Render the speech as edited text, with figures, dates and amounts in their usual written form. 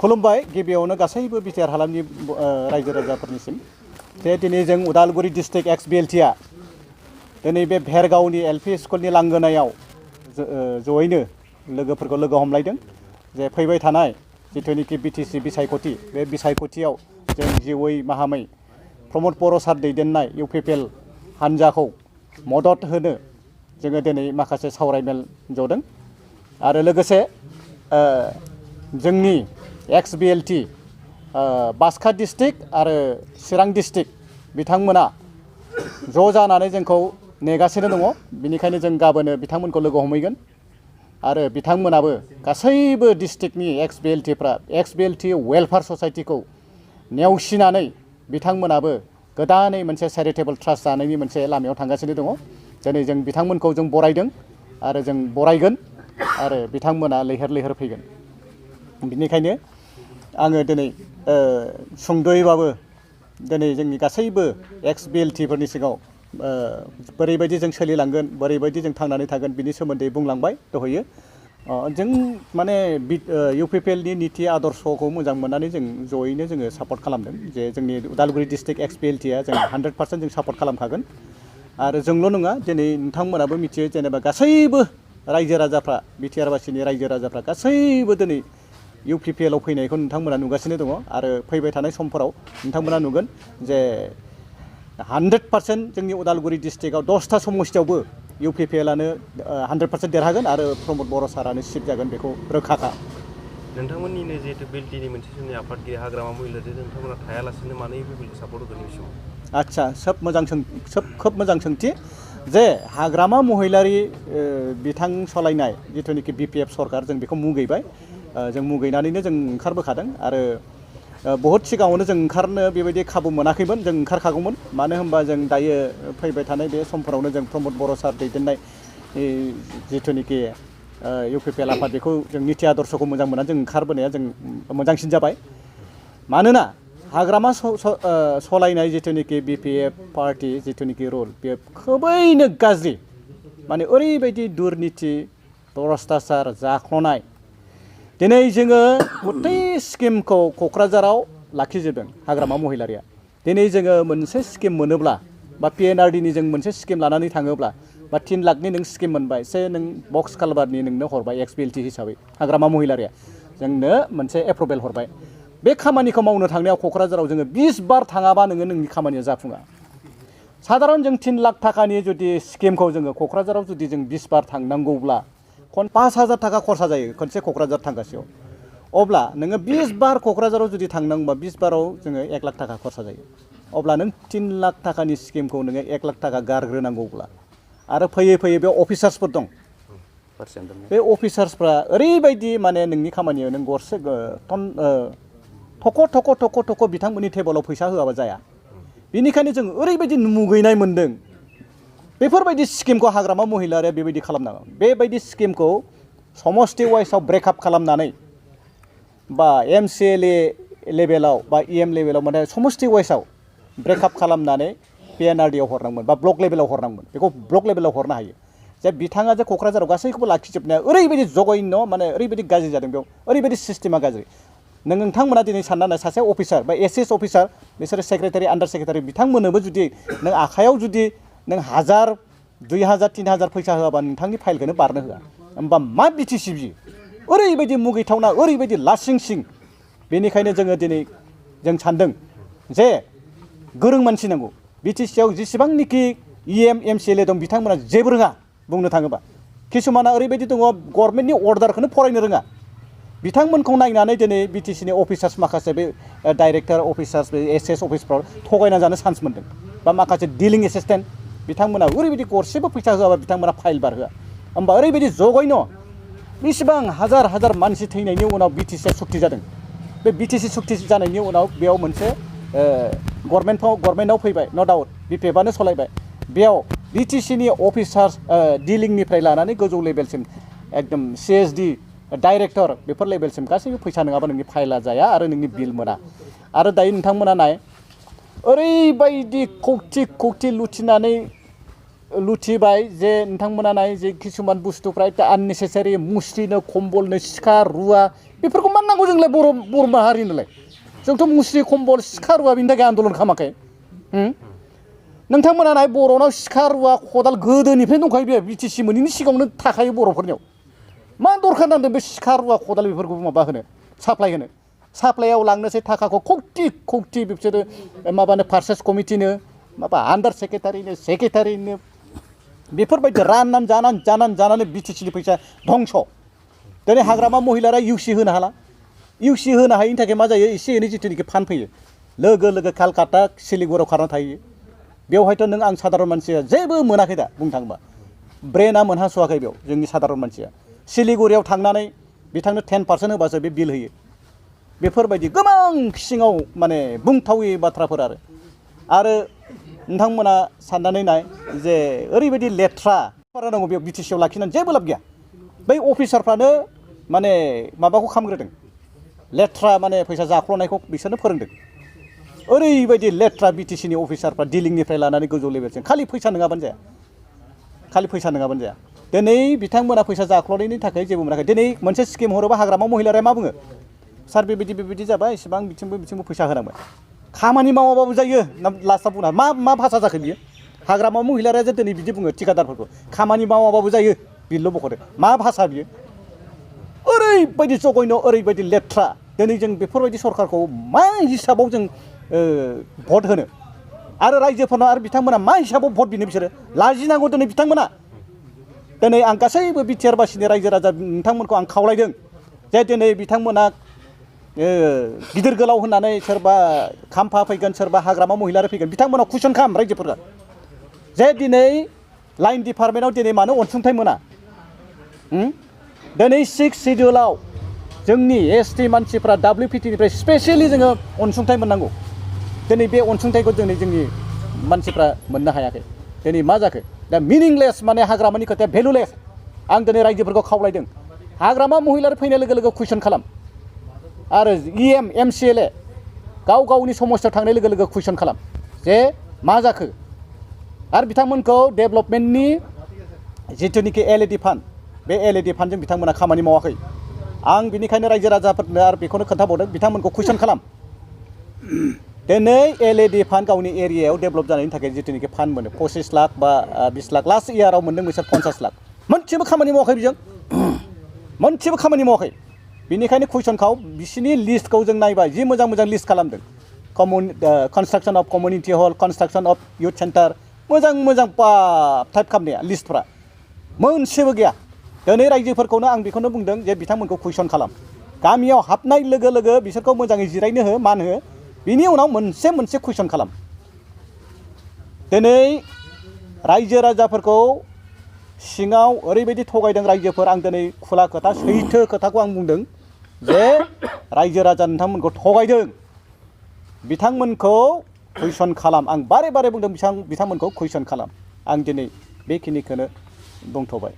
खुलुमबाय गिबियावनो गासैबो बिटिआर हालामनि रायजो राजाफोरनिसिम जे दिनै जों उदालगुरि डिस्ट्रिक्ट एक्स-बिएलटिआ दिनै बे भेरगावनि एलपि स्कुलनि लांगोनायाव जयैनो लोगोफोरखौ लोगो हमलायदों जे फैबाय थानाय जिथुनिखि बिटिसि बिसायख'थि बे बिसायख'थियाव जों जिउयै माहामै प्रमद बर' सार दैदेननाय इउपिपिएल हान्जाखौ मदद होनो जोङो दिनै माखासे सावरायमेल जदों आरो लोगोसे जोंनि एक्स-बिएलटि बाक्सा डिस्ट्रिक्ट आरो चिरां डिस्ट्रिक्ट बिथांमोना ज' जानानै जोंखौ नेगासिनो दङ बिनिखायनो जों गाबोनो बिथांमोनखौ लोगो हमहैगोन आरो बिथांमोनाबो गासैबो डिस्ट्रिक्टनि एक्स-बिएलटिफ्रा एक्स-बिएलटि वेलफेयार ससाइटिखौ नेवसिनानै बिथांमोनाबो गोदानै मोनसे चेरिटेबल ट्रास्ट जानायनि मोनसे लामायाव थांगासिनो दङ दिनै जों बिथांमोनखौ जों बरायदों आरो जों बरायगोन आरो बिथांमोना लैहोर लैहोर फैगोन बिनिखायनो आङो दिनै सुंद'यैबाबो दिनै जोंनि गासैबो एक्स-बिएलटिफोरनि सिगाङाव बोरैबायदि जों सोलिलांगोन बोरैबायदि जों थांनानै थागोन बिनि सोमोन्दै बुंलांबाय दहयो जों माने इउपिपिएलनि नीति आदर्शखौ मोजां मोननानै जों जयैनो जोङो सापर्ट खालामदों जे जोंनि उदालगुरि डिस्ट्रिक्ट एक्स-बिएलटिआ जों 100% जों सापर्ट खालामखागोन आरो जोंल' नङा दिनै नोंथांमोनाबो मिथियो जेनेबा गासैबो रायजो राजाफ्रा बिटिआरबासिनि रायजो राजाफ्रा गासैबो दिनै इउपिपिएलआव फैनायखौ नोंथांमोना नुगासिनो दङ आरो फैबाय थानाय समफोराव नोंथांमोना नुगोन जे 100% जोंनि उदालगुरि डिस्ट्रिक्टआव 10टा समस्थियावबो इउपिपिएलआनो 100% देरहागोन आरो प्रमद बर' सारानो सिट जागोन बेखौ रोखाखा नोंथांमोननिनो जिहेतु बिएलटिनि मोनसे समनि आफादगिरि हाग्रामा महिलारि नोंथांमोना थायालासिनो मानो इउपिपिएलखौ सापर्ट होगोन बे समाव आच्छा खोब मोजां सोंथि जे हाग्रामा महिलारि बिथां सालायनाय जिथुनिखि बिपिएफ सरकार जों बेखौ मुगैबाय जों मुगैनानैनो जों ओंखारबोखादों आरो बहुत सिगाङावनो जों ओंखारनो बेबायदि खाबु मोनाखैमोन जों ओंखारखागौमोन मानो होनबा जों दायो फैबाय थानाय बे समफोरावनो जों प्रमद बर' सार दैदेननाय जिथुनिखि इउपिपिएल आफाद बेखौ जों नीति आदर्शखौ मोजां मोननानै जों ओंखारबोनाया जों मोजांसिन जाबाय मानोना हाग्रामा सलायनाय जिथुनिखि बिपिएफ पार्टी जिथुनिखि रुल बे खोबैनो गाज्रि माने ओरैबायदि दुर्नीति भ्रष्टाचार जाख्ल'नाय दिनै जोङो गथै स्किमखौ क'क्राझाराव लाखिजोबदों हाग्रामा महिलारिया दिनै जोङो मोनसे स्किम मोनोब्ला बा पिएनआरडिनि जों मोनसे स्किम लानानै थाङोब्ला बा 3 लाखनि नों स्किम मोनबाय से नों बक्स कालभारनि नोंनो हरबाय एक्स-बिएलटि हिसाबै हाग्रामा महिलारिया जोंनो मोनसे एप्रुभेल हरबाय बे खामानिखौ मावनो थांनायाव क'क्राझाराव जोङो 20 बार थाङाबा नोङो नोंनि खामानिया जाफुङा साधारन जों 3 लाख थाखानि जुदि स्किमखौ जोङो क'क्राझाराव जुदि जों 20 बार थांनांगौब्ला 5,000 थाखा खरसा जायो खनसे क'क्राझार थांगासेयाव अब्ला नोङो 20 बार क'क्राझाराव जुदि थांनांगौबा 20 बाराव जोङो 1 लाख थाखा खरसा जायो अब्ला नों 3 लाख थाखानि स्किमखौ नोङो 1 लाख थाखा गारग्रोनांगौब्ला आरो फैयै फैयै बे अफिसार्सफोर दं बे अफिसार्सफ्रा ओरैबायदि माने नोंनि खामानियाव नों गरसे थख' बिथांमोननि टेबोलाव फैसा होआबा जाया बेनिखायनो जों ओरैबायदि मुगैनाय मोन्दों बेफोरबायदि स्किमखौ हाग्रामा महिलारिया बेबायदि खालामनाङा बेबायदि स्किमखौ समस्ति वाइसआव ब्रेकआप खालामनानै बा एमसिएलए लेभेलाव बा इएम लेभेलाव माने समस्ति वाइसआव ब्रेकआप खालामनानै पिएनआरडिआव हरनांगोन बा ब्लक लेभेलाव हरनांगोन बेखौ ब्लक लेभेलाव हरनो हायो जे बिथाङा जे क'क्राझाराव गासैखौबो लाखिजोबनाया ओरैबायदि जघन्य माने ओरैबायदि गाज्रि जादों बेयाव ओरैबायदि सिस्टेमा गाज्रि नोंथांमोना दिनै सानना सासे अफिसार बा एसएस अफिसार बिसोरो सेक्रेटारि आन्डार सेक्रेटारि बिथांमोननोबो जुदि नों आखायाव जुदि नों 1000 2000 3000 फैसा होआबा नोंथांनि फाइलखौनो बारनो होआ होमबा मा बिटिसि बियो ओरैबायदि मुगैथावना ओरैबायदि लासिंसिं बेनिखायनो जोङो दिनै जों सानदों जे गोरों मानसि नांगौ बिटिसिआव जेसेबांनिखि इएम एमसिएलए दं बिथांमोना जेबो रोङा बुंनो थाङोबा किसुमाना ओरैबायदि दङ गभर्नमेन्टनि अर्डारखौनो फरायनो रोङा बिथांमोनखौ नायनानै दिनै बिटिसिनि अफिसार्स माखासे बे डाइरेक्टर अफिसार्स बे एसएस अफिसफ्राव थगायना जानो चान्स मोन्दों बा माखासे डिलिं एसिस्टेन्ट बिथांमोना ओरैबायदि गरसेबो फैसा होआबा बिथांमोना फाइल बारहोआ होमबा ओरैबायदि जघन्य बेसेबां हाजार मानसि थैनायनि उनाव बिटिसिआ सुक्ति जादों बे बिटिसि सुक्ति जानायनि उनाव बेयाव मोनसे गभर्नमेन्टआव फैबाय न' डाउट बिपिएफआनो सलायबाय बेयाव बिटिसिनि अफिसार्स डिलिंनिफ्राय लानानै गोजौ लेभेलसिम एकदम सिएसडि डाइरेक्टर बेफोर लेभेलसिम गासैबो फैसा नङाबा नोंनि फाइला जाया आरो नोंनि बिल मोना आरो दायो नोंथांमोना नाय ओरैबायदि कौटि लुथिनानै लुथिबाय जे नोंथांमोना नाय जे किसुमान बुस्थुफ्रा आननेसेसारि मुस्रिनो कम्बलनो सिखा रुवा बेफोरखौ मा नांगौ जोंलाय बर' माहारिनोलाय जोंथ' मुस्रि कम्बल सिखा रुवा बिनि थाखाय आन्दलन खालामाखै नोंथांमोना नाय बर'नाव सिखा रुवा खदाल गोदोनिफ्राय दंखायो बे बिटिसि मोनैनि सिगाङावनो थाखायो बर'फोरनियाव मा दरखार नांदों बे सिखा रुवा खदाल बेफोरखौ माबा होनो साप्लाय होनो साप्लायाव लांनोसै थाखाखौ खौथि बिसोरो माबानो पार्चेस कमिटिनो माबा आन्डार सेक्रेटारिनो बेफोरबायदि जानानै बिटिसिनि फैसा धंस' दिनै हाग्रामा महिलारा इउसि होनो हाला इउसि होनो हायिनि थाखाय मा जायो एसे एनै जिथुनिखि फान्ड फैयो लोगो कालकाता सिलिगुरियाव खारना थायो बेवहायथ' नों आं साधारन मानसिया जेबो मोनाखै दा बुंनो थाङोबा ब्रेना मोनहास'वाखै बेयाव जोंनि साधारन मानसिया सिलिगुरियाव थांनानै बिथांनो 10% होबासो बे बिल होयो बेफोरबायदि गोबां सिङाव माने बुंथावै बाथ्राफोर आरो नोंथांमोना साननानै नाय जे ओरैबायदि लेथ्रा नांगौ बेयाव बिटिसिआव लाखिनानै जेबो लाब गैया बै अफिसारफ्रानो माने माबाखौ खामग्रोदों लेथ्रा माने फैसा जाख्ल'नायखौ बिसोरनो फोरोंदों ओरैबायदि लेथ्रा बिटिसिनि अफिसारफ्रा डिलिंनिफ्राय लानानै गोजौ लेभेलसिम खालि फैसा नङाबानो जाया दिनै बिथांमोना फैसा जाख्ल'नायनि थाखाय जेबो मोनाखै दिनै मोनसे स्किम हरोबा हाग्रामा महिलारिया मा बुङो सार बेबायदि जाबाय इसेबां बिथिंबो फैसा होनांबाय खामानि मावाबाबो जायो लास्टआव बुंना मा भाषा जाखो बियो हाग्रामा महिलारिया जे दिनै बिदि बुङो थिकादारफोरखौ खामानि मावाबाबो जायो बिल' बख'दो मा भाषा बियो ओरैबायदि जघन्य ओरैबायदि लेथ्रा दिनै जों बेफोरबायदि सरकारखौ मा हिसाबाव जों भट होनो आरो रायजोफोरनाव आरो बिथांमोना मा हिसाबाव भट बिनो बिसोरो लाजिनांगौ दिनै बिथांमोना दिनै आं गासैबो बिटिआर बासिनि रायजो राजा नोंथांमोनखौ आं खावलायदों जे दिनै बिथांमोना गिदिर गोलाव होननानै सोरबा खाम्फा फैगोन सोरबा हाग्रामा महिलारि फैगोन बिथांमोनाव कुइसन खालाम रायजोफोरा जे दिनै लाइन डिपार्टमेन्टआव दिनै मानो अनसुंथाइ मोना दिनै 6 सिडिउलाव जोंनि एसटि मानसिफ्रा WPTनिफ्राय स्पेसियेलि जोङो अनसुंथाइ मोननांगौ दिनै बे अनसुंथाइखौ जोंनि मानसिफ्रा मोननो हायाखै दिनै मा जाखो दा मिनिंलेस माने हाग्रामानि खोथाया भेलुलेस आं दिनै रायजोफोरखौ खावलायदों हाग्रामा महिलारि फैनाय लोगो लोगो कुइसन खालाम आरो EM MCLA गावनि समस्यायाव थांनाय लोगो लोगो कुइसन खालाम जे मा जाखो आरो बिथांमोनखौ डेभेलपमेन्टनि जिथुनिखि LED फान्ड बे LED फान्डजों बिथांमोना खामानि मावाखै आं बिनिखायनो रायजो राजाफोरनो आरो बेखौनो खोन्थाबावदों बिथांमोनखौ कुइसन खालाम दिनै LED फान्ड गावनि एरियायाव डेभेलप जानायनि थाखाय जिथुनिखि फान्ड मोनो 25 लाख बा 20 लाख लास्ट इयाराव मोनदों बिसोर 50 लाख मोनसेबो खामानि मावाखै बिजों मोनसेबो खामानि मावाखै बिनिखायनो कुइसनखौ बिसिनि लिस्टखौ जों नायबाय जि मोजां लिस्ट खालामदों construction of community hall construction of youth centre मोजां टाइप खालामनाया लिस्टफ्रा मोनसेबो गैया दिनै रायजोफोरखौनो आं बेखौनो बुंदों जे बिथांमोनखौ कुइसन खालाम गामियाव हाबनाय लोगो लोगो बिसोरखौ मोजाङै जिरायनो हो मान हो बिनि उनाव मोनसे कुइसन खालाम दिनै रायजो राजाफोरखौ सिङाव ओरैबायदि थगायदों रायजोफोर आं दिनै खुला खोथा सैथो खोथाखौ आं बुंदों जे रायजो राजा नोंथांमोनखौ थगायदों बिथांमोनखौ कुइसन खालाम आं बारे बुंदों बिथांमोनखौ कुइसन खालाम आं दिनै बेखिनिखौनो बुंथ'बाय